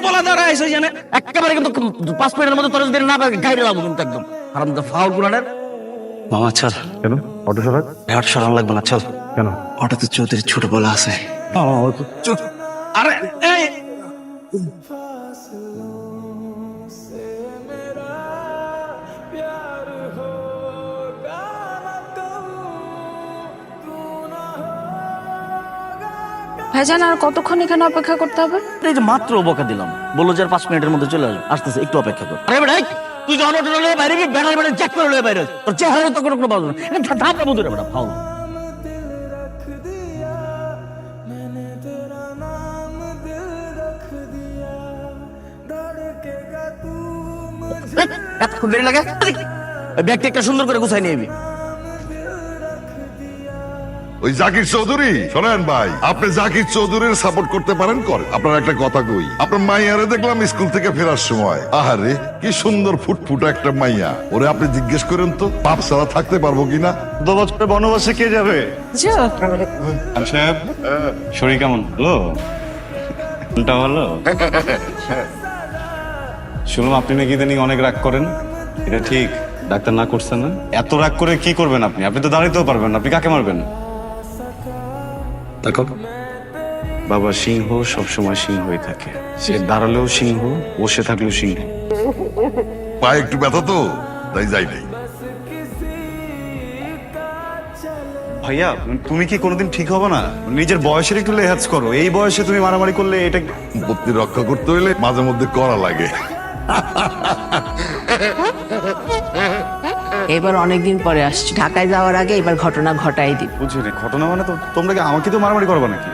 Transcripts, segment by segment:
পলা দাঁড়ায় এসে জানে একেবারে কিন্তু 5 মিনিটের মধ্যে তোর যদি না গাইরে লাগবো কিন্তু একদম কারণ ফাউল গুলানের মামা চল। কেন অটো সরাক হাট সরান লাগবে না, চল। কেন? অটোতে চৌধুরী ছোট বলা আছে। আরে এই ভাইজান আর কতক্ষণ এখানে অপেক্ষা করতে হবে? এই যে মাত্র বকা দিলাম, বললো যে আর 5 মিনিটের মধ্যে চলে আসবে, আসতেছে, একটু অপেক্ষা কর। আরে ভাই তুই যখন অটো লয়ে বাইরে গিয়ে ব্যানার ব্যানার চেক করে লয়ে বাইরে তোর চেহারা তো কোনো বাজু না, এটা ধাপটা মধুরে বেটা ফাউল। এতক্ষণ দেরি লাগে, ব্যাগটা একটা সুন্দর করে গুছাই নিয়ে যাবি। ওই জাকির চৌধুরী শোনেন ভাই, আপনি জাকির চৌধুরীর সাপোর্ট করতে পারেন, করেন। আপনার একটা কথা কই, আপনার মাইয়ারে দেখলাম স্কুল থেকে ফেরার সময়, আহারে কি সুন্দর ফুটফুটা একটা মাইয়া, ওরে আপনি জিজ্ঞেস করেন তো বাপ ছাড়া থাকতে পারবো কিনা। 2 বছরের বনবাসে কে যাবে? সাহেব শরীর কেমন? হলো কোনটা হলো? শুনুন, আপনি নাকি ইদানিং অনেক রাগ করেন, এটা ঠিক? ডাক্তার না করছে না? এত রাগ করে কি করবেন আপনি? আপনি তো দাঁড়াইতেও পারবেন না, আপনি কাকে মারবেন? দেখো বাবা, সিংহ সবসময় সিংহই থাকে, সে দাঁড়ালেও সিংহ, বসে থাকলেও সিংহ। পায়ে একটু ব্যথা তো, তাই যাই নাই। ভাইয়া তুমি কি কোনোদিন ঠিক হবে না? নিজের বয়সের একটু লেহাজ করো, এই বয়সে তুমি মারামারি করলে এটা। সম্পত্তি রক্ষা করতে হইলে মাঝে মধ্যে করা লাগে। এবার অনেকদিন পরে আসছি, ঢাকায় যাওয়ার আগে এবার ঘটনা ঘটাই দিব। বুঝিনি ঘটনা মানে, তো তোমরা কি আমাকে তো মারামারি করবে নাকি?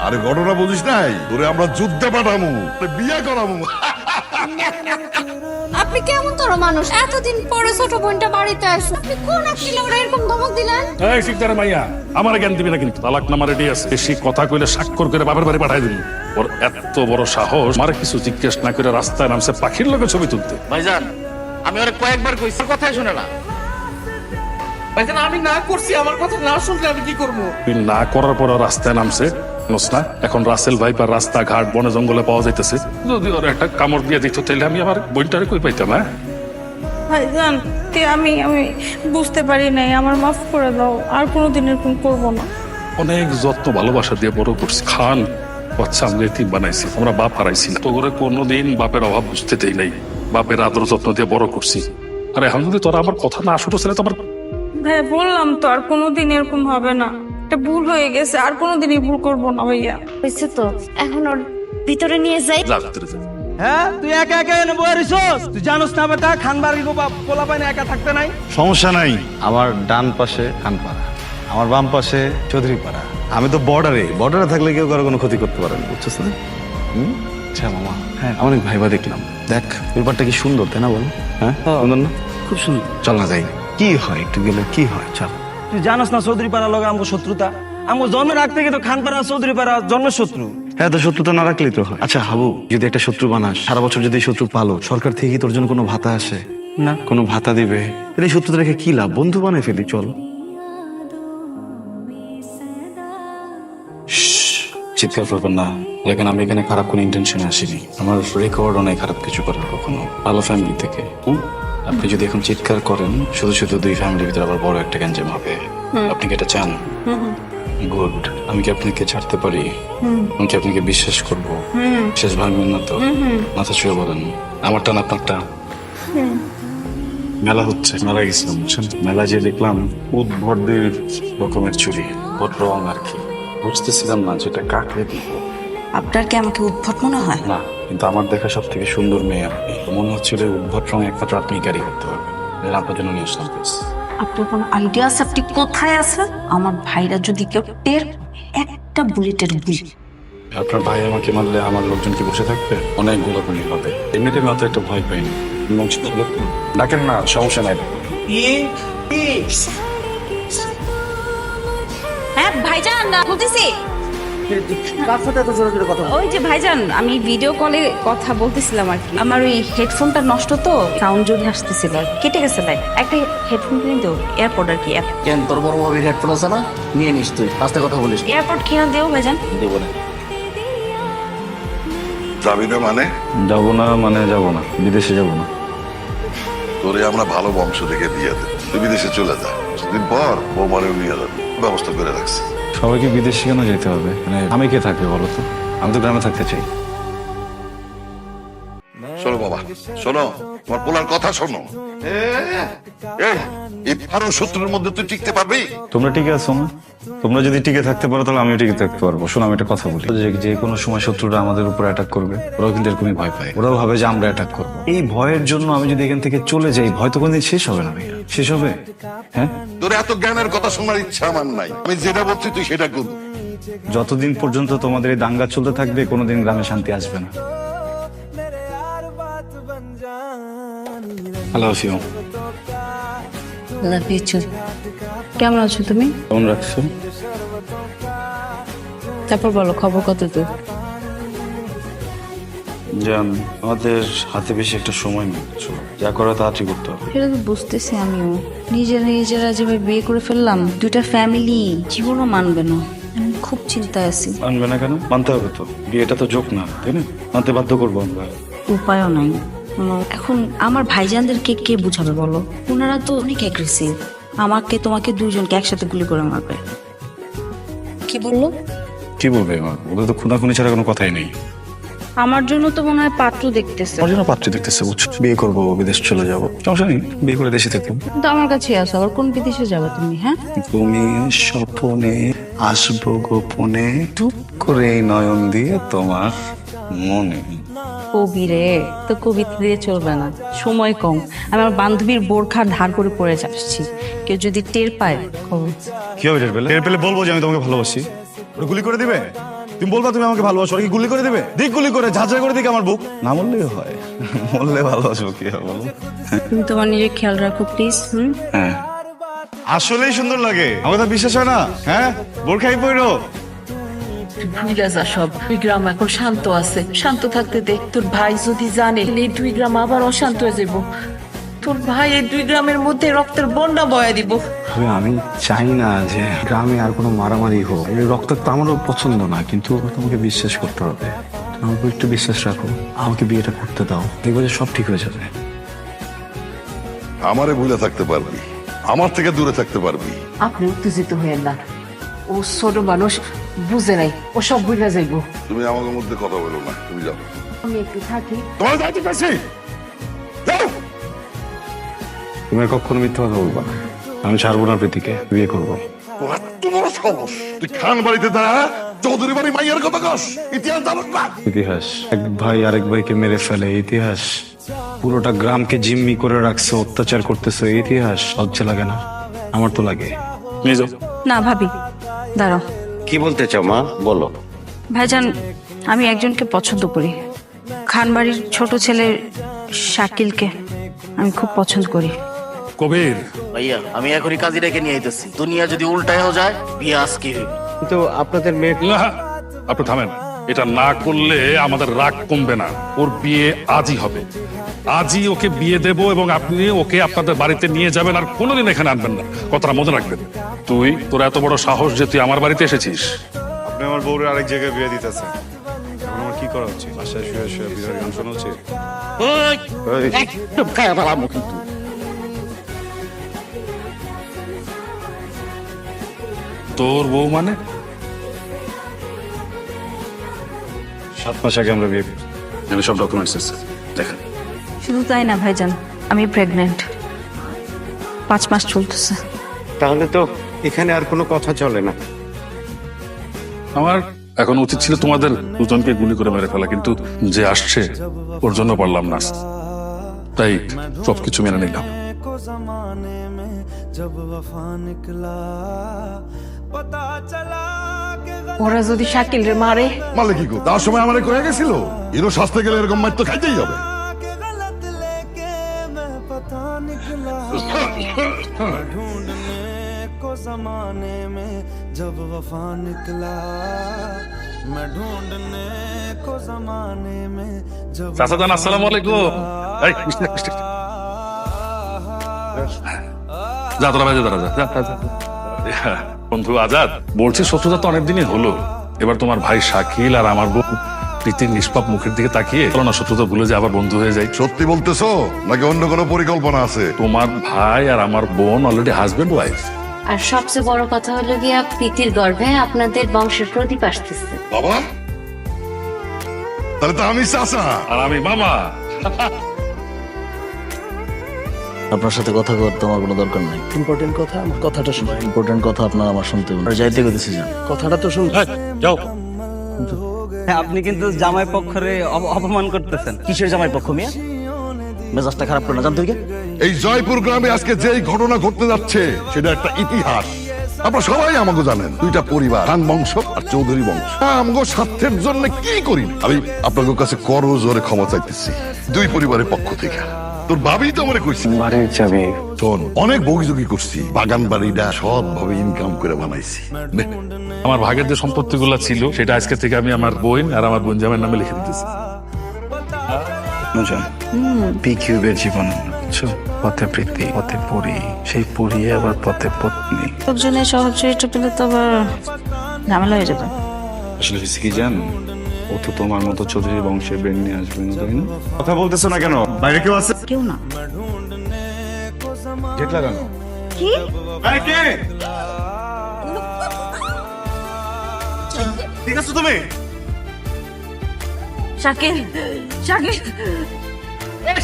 আরে ঘটনা বুঝিস নাই, তোরে আমরা যুদ্ধে পাঠামু, বিয়া করামু। আপনি কেমন তোর মানুষ, এতদিন পরে ছোট বোনটা বাড়িতে আসলো, আপনি কোন আকিলে ওরা এরকম ধমক দিলেন? এই শিকদার মাইয়া, আমার জ্ঞান দিবি না কিন্তু, তালাক নামা রেডি আছে, বেশি কথা কইলে স্বাক্ষর করে বাপের বাড়ি পাঠাই দিবি। ওর এত বড় সাহস, মারে কিছু জিজ্ঞেস না করে রাস্তায় নামছে পাখির লোকে ছবি তুলতে। ভাইজান আমি ওরে কয়েকবার কইছি, কথাই শুনে না। ভাইজান আমি না করছি, আমার কথা না শুনলে আমি কি করবো? তুই না করার পর রাস্তায় নামছে না, এখন রাসেল ভাইপার রাস্তাঘাট বনে জঙ্গলে পাওয়া যাইতেছে, যদি ওর একটা কামড় দিয়ে দিত তাহলে আমি আমার বইনটারে কই পাইতাম। হ্যাঁ ভাইজান আমি বুঝতে পারি নাই, আমার মাফ করে দাও, আর কোনোদিন এরকম করবো না। অনেক যত্ন ভালোবাসা দিয়ে বড় করছি, খান বাচ্চা আমরা এতিম বানাইছি, আমরা বাপ হারাইছি না, তো করে কোনোদিন বাপের অভাব বুঝতে দেই নাই, বাপের আদর যত্ন দিয়ে বড় করছি। আর এখন যদি তোরা আমার কথা না শুনো তাহলে তো আমার। ভাই বললাম তো আর কোনোদিন এরকম হবে না, এটা ভুল হয়ে গেছে, আর কোনোদিনই ভুল করবো না ভাইয়া। হয়েছে তো, এখন ওর ভিতরে নিয়ে যাই। যা ভিতরে যা। হ্যাঁ তুই একা একা এনে বয়ে রইছস, তুই জানোস না বেটা খানবাড়ি গো পোলা পাইনা একা থাকতে নাই। সমস্যা নাই, আমার ডান পাশে খানপাড়া, আমার বাম পাশে চৌধুরী পাড়া, আমি তো বর্ডারে থাকলে কেউ কারো কোনো ক্ষতি করতে পারে না, বুঝছিস না? আচ্ছা মামা, হ্যাঁ অনেক ভাইবা দেখলাম, দেখ ব্যাপারটা কি সুন্দর, তাই না বল? হ্যাঁ সুন্দর না? খুব সুন্দর, চল না যাই, কি হয় একটু গেলে কি হয়, চল। তুই জানোস না চৌধুরী পাড়ার লগে আমগো শত্রুতা, আমগো জন্মের আগ থেকে তো খানপাড়া চৌধুরী পাড়া জন্মের শত্রু। হ্যাঁ তো শত্রুতা না রাখলেই তো হয়। আচ্ছা হাবু, যদি একটা শত্রু বানাস, সারা বছর যদি শত্রু পালো, সরকার থেকে কি তোর জন্য কোনো ভাতা আসে? না। কোনো ভাতা দিবে? তাহলে শত্রুতা রেখে কি লাভ, বন্ধু বানাই ফেলি, চল। চিৎকার করবেন না, দেখেন আমি এখানে খারাপ কোনো ইন্টেনশনে আসিনি, আমার রেকর্ড অনেক খারাপ কিছু করার, কখনো ভালো ফ্যামিলি থেকে। আপনি যদি এখন চিৎকার করেন, শুধু শুধু 2 ফ্যামিলির ভিতরে আবার বড় একটা গ্যাঞ্জাম হবে। আপনি কি এটা চান? গুড। আমি কি আপনাকে ছাড়তে পারি? আমি কি আপনাকে বিশ্বাস করব? শেষ ভাঙবেন না তো? মাথা ছুঁয়ে বলেন, আমার টান আপনার টান। মেলা হচ্ছে, মেলা গেছিলাম বুঝছেন, মেলা যে দেখলাম উদ্ভটদের রকমের চুরি, ভোট রং আর কি, বুঝতেছিলাম না যেটা কাকে দিব। আপনার কি আমাকে উদ্ভট মনে হয়? না, কিন্তু আমার দেখা সব থেকে সুন্দর মেয়ে আপনি, মনে হচ্ছিল উদ্ভট রং একমাত্র আপনি ক্যারি করতে পারবেন, আপনার জন্য নিয়ে আসলাম। আপনার কোনো আইডিয়া আছে আপনি কোথায় আছেন? আমার ভাইরা যদি কেউ টের, একটা বুলেটের গুলি। আপনার ভাই আমাকে মারলে আমার লোকজন কি বসে থাকবে? অনেক গোলাগুলি হবে, এমনিতে আমি অত একটা ভয় পাইনি। ডাকেন না, সমস্যা নাই। হ্যাঁ ভাইজান বলতেছি, ওই যে ভাইজান আমি ভিডিও কলে কথা বলতেছিলাম আর কি, আমার ওই হেডফোনটা নষ্ট তো, সাউন্ড জোরে আসতেছিল, কেটে গেছে। ভাই একটা হেডফোন কিনে দেও, এয়ারপোর্ট আর কি। কেন তোর বড় ভাবির হেডফোন আছে না, নিয়ে নিস, তুই রাস্তায় কথা বলিস। এয়ারপোর্ট কিনে দেও ভাইজান। দেবো না। যাবি না মানে? যাবো না মানে যাবো না, বিদেশে যাবো না। তোরে আমরা ভালো বংশ থেকে বিয়ে দেব, তুই বিদেশে চলে যা, কিছুদিন পর বৌমারেও নিয়ে যাবি, ব্যবস্থা করে রাখছি। সবাইকে বিদেশে কেন যেতে হবে? মানে আমি কে থাকবে বলো তো? আমি তো গ্রামে থাকতে চাই। শোনো বাবা, শোনো, তোমার পোলার কথা শোনো। এই 12 শত্রুর মধ্যে তুই টিকতে পারবি? তোমরা টিকে আছো না? তোমরা যদি টিকে থাকতে পারো তাহলে আমিও টিকে থাকতে পারবো। শোনো, আমি একটা কথা বলি, যে কোনো সময় শত্রুরা আমাদের উপর অ্যাটাক করবে, ওরাও কিন্তু এরকমই ভয় পায়। ওরাও ভাবে যে আমরা অ্যাটাক করবো। এই ভয়ের জন্য আমি যদি এখান থেকে চলে যাই, ভয় তো কোনদিন শেষ হবে না ভাইয়া। শেষ হবে? হ্যাঁ, তোর এত জ্ঞানের কথা শোনার ইচ্ছা আমার নাই। আমি যেটা বলছি তুই সেটা করবি। যতদিন পর্যন্ত তোমাদের এই দাঙ্গা চলতে থাকবে, কোনোদিন গ্রামে শান্তি আসবে না। হ্যালো ফিউ, লাভ ইউ টু। কেমন আছো তুমি? কেমন রাখছো? তারপর বলো, খবর কত দূর? জান, আমাদের হাতে বেশি একটা সময় নেই, যা করা তাড়াতাড়ি করতে হবে। সেটা তো বুঝতেছি আমিও। নিজেরা যেভাবে বিয়ে করে ফেললাম, দুইটা ফ্যামিলি জীবনও মানবে না। আমি খুব চিন্তায় আছি। মানবে না কেন? মানতে হবে তো, বিয়েটা তো যোগ না, তাই না? মানতে বাধ্য করবো আমরা। উপায়ও নাই। এখন আমার ভাইজানদেরকে কে বুঝাবে বলো? ওনারা তো অনেক অ্যাগ্রেসিভ। আমাকে তোমাকে দুইজনকে একসাথে গুলি করে মারবে। কি বললো? কি বলবে? ওদের তো খুনাখুনি ছাড়া কোনো কথাই নেই। আমার জন্য তো মনে হয় পাত্র দেখতেছে। আমার জন্য পাত্রী দেখতেছে, বুঝছো? বিয়ে করবো, বিদেশ চলে যাবো, সমস্যা নেই, বিয়ে করে দেশে থাকবো। কিন্তু আমার কাছে আসো, আবার কোন বিদেশে যাবে তুমি? হ্যাঁ, তুমি স্বপনে আসবো গোপনে, টুপ করে এই নয়ন দিয়ে তোমার মনে। কবি রে, তো কবিতা দিয়ে চলবে না, সময় কম। আমি আমার বান্ধবীর বোরখা ধার করে পড়ে যাচ্ছি, কেউ যদি টের পায় খবর। কি হবে টের পেলে? টের পেলে বলবো যে আমি তোমাকে ভালোবাসি। ওরা গুলি করে দিবে? তুমি বলবা তুমি আমাকে ভালোবাসো, ওরা কি গুলি করে দিবে? দিক গুলি করে, ঝাঁঝরা করে দিক আমার বুক। না মরলেই হয়, মরলে ভালোবাসবো কি হবে বলো? তুমি তোমার নিজের খেয়াল রাখো প্লিজ। হ্যাঁ, আসলেই সুন্দর লাগে, আমার তো বিশ্বাস হয় না। হ্যাঁ, বোরখাই পইরো। ভুইলা যা সব। দুই গ্রাম এখন শান্ত আছে, শান্ত থাকতে দে। তোর ভাই যদি জানে, এই দুই গ্রাম আবার অশান্ত হয়ে যাবো। তোর ভাই এই দুই গ্রামের মধ্যে রক্তের বন্যা বয়া দিব। আমি চাই না যে গ্রামে আর কোনো মারামারি হোক। এই রক্তাক্ত আমারও পছন্দ না, কিন্তু তোমাকে বিশ্বাস করতে হবে। তুমি আমাকে একটু বিশ্বাস রাখো, আমাকে বিয়েটা করতে দাও, দেখবো যে সব ঠিক হয়ে যাবে। আমারে ভুলে থাকতে পারবি, আমার থেকে দূরে থাকতে পারবি। আপনি উত্তেজিত হইেন না, ও ছোট মানুষ, বুঝে নাই, ও সব বুঝা যাইব। তুমি আমাদের মধ্যে কথা বলো না, তুমি যাও। আমি একটু থাকি। তোমার যাইতে পারছি, যাও। তুমি আর কখনো মিথ্যা কথা বলবা না। আমি ছাড়বো না প্রীতিকে, বিয়ে করবো। তোর এত বড় সাহস, তুই খান বাড়িতে দাঁড়া চৌধুরী বাড়ি মাইয়ার কথা কস? ইতিহাস জানো না? ইতিহাস এক ভাই আরেক ভাইকে মেরে ফেলে, ইতিহাস পুরোটা গ্রামকে জিম্মি করে রাখছে, অত্যাচার করতেছে, ইতিহাস লজ্জা লাগে না? আমার তো লাগে। নিয়ে যাও। না ভাবি, দাঁড়াও। কি বলতে চাও মা, বলো। ভাইজান, আমি একজনকে পছন্দ করি। খানবাড়ির ছোট ছেলে শাকিলকে আমি খুব পছন্দ করি। কবির, ভাইয়া আমি এখনই কাজী রেখে নিয়ে আইতেছি। দুনিয়া যদি উল্টায়ও যায়, বিয়ে আজকে হইবে। কিন্তু আপনাদের মেয়ে না, আপনি থামেন। এটা না করলে আমাদের রাগ কমবে না। ওর বিয়ে আজই হবে, আজই ওকে বিয়ে দেব, এবং আপনি ওকে আপনাদের বাড়িতে নিয়ে যাবেন, আর কোনোদিন এখানে আনবেন না। কথাটা মনে রাখবেন। তোর এত বড় সাহস যে তুই আমার বাড়িতে এসেছিস। আপনি আমার বউরে আরেক জায়গায় বিয়ে দিতেছেন, এখন আমার কি করা উচিত? বাসায় শুয়ে শুয়ে বিয়ের গান শোনা উচিত? একদম খায়া ফেলামো কিন্তু। তোর বউ মানে? 7 মাস আগে আমরা বিয়ে করি। আমি সব ডকুমেন্টস আছে, দেখেন। শুধু তাই না ভাইজান, আমি প্রেগনেন্ট, 5 মাস চলতেছে। তাহলে তো এখানে আর কোনো কথা চলে না। আমার এখন উচিত ছিল তোমাদের দুজনকে গুলি করে মেরে ফেলা, কিন্তু যে আসছে ওর জন্য পারলাম না, তাই সবকিছু মেনে নিলাম। ওরা যদি শাকিল রে মারে? মালে কি গো, তার সময় আমারে কয়ে গেছিল হিরো শাস্তে গেলে এরকম মার তো খাইতেই হবে। চাচা জান, আসসালামু আলাইকুম। এই, মিষ্টি, মিষ্টি। যা তোরা বাজে দাঁড়া, যা যা, যা। বন্ধু আজাদ, বলছি শত্রুতা তো অনেকদিনই হলো, এবার তোমার ভাই শাকিল আর আমার বউ প্রীতির নিষ্পাপ মুখের দিকে তাকিয়ে চলো না শত্রুতা ভুলে যে আবার বন্ধু হয়ে যাই। সত্যি বলতেছো নাকি অন্য কোনো পরিকল্পনা আছে? তোমার ভাই আর আমার বোন অলরেডি হাজবেন্ড ওয়াইফ। আর সবচেয়ে বড় কথা হলো গিয়া প্রীতির গর্ভে আপনাদের বংশের প্রদীপ আসতেছে। বাবা, তাহলে তো আমি চাচা। আর আমি মামা। আপনার সাথে কথা করতে আমার কোনো দরকার নাই। ইম্পর্টেন্ট কথা, আমার কথাটা শুনো। ইম্পর্টেন্ট কথা আপনার আমার শুনতে হবে। আর যাইতে গেছি যান। কথাটা তো শুন। যাও। আপনি কিন্তু জামাই পক্ষরে অপমান করতেছেন। কিসের জামাই পক্ষ মিয়া? মেজাজটা খারাপ করে না জানতো কি? এই জয়পুর গ্রামে আজকে যেই ঘটনা ঘটতে যাচ্ছে সেটা একটা ইতিহাস। আপনারা সবাই আমাকে জানেন, দুইটা পরিবার, খান বংশ আর চৌধুরী বংশ। আমাকে স্বার্থের জন্য কি করি আমি আপনাদের কাছে করজোরে ক্ষমা চাইতেছি দুই পরিবারের পক্ষ থেকে। তোর ভাবি তো মনে কইছি বাড়ির চাবি শোন, অনেক বগিযোগি করছি, বাগান বাড়িটা সৎভাবে ইনকাম করে বানাইছি। নে, আমার ভাগের যে সম্পত্তিগুলো ছিল সেটা আজকে থেকে আমি আমার বোন আর আমার বোন জামাইয়ের নামে লিখে দিতেছি। পি কিউবের জীবন বুঝছো? পথে প্রীতি, পথে পরি, সেই পরি আবার পথে পত্নী। লোকজনের সহজ চরিত্র পেলে তো আবার ঝামেলা হয়ে যাবে। আসলে হয়েছে কি জান, ও তো তোমার মতো চৌধুরী বংশের ব্রেন নিয়ে আসবে না, তাই না? কথা বলতেছো না কেন? বাইরে কেউ আছে? কেউ না। গেট লাগানো। কি? আরে কে? ঠিক আছে তুমি? শাকিল, শাকিল,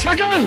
শাকিল!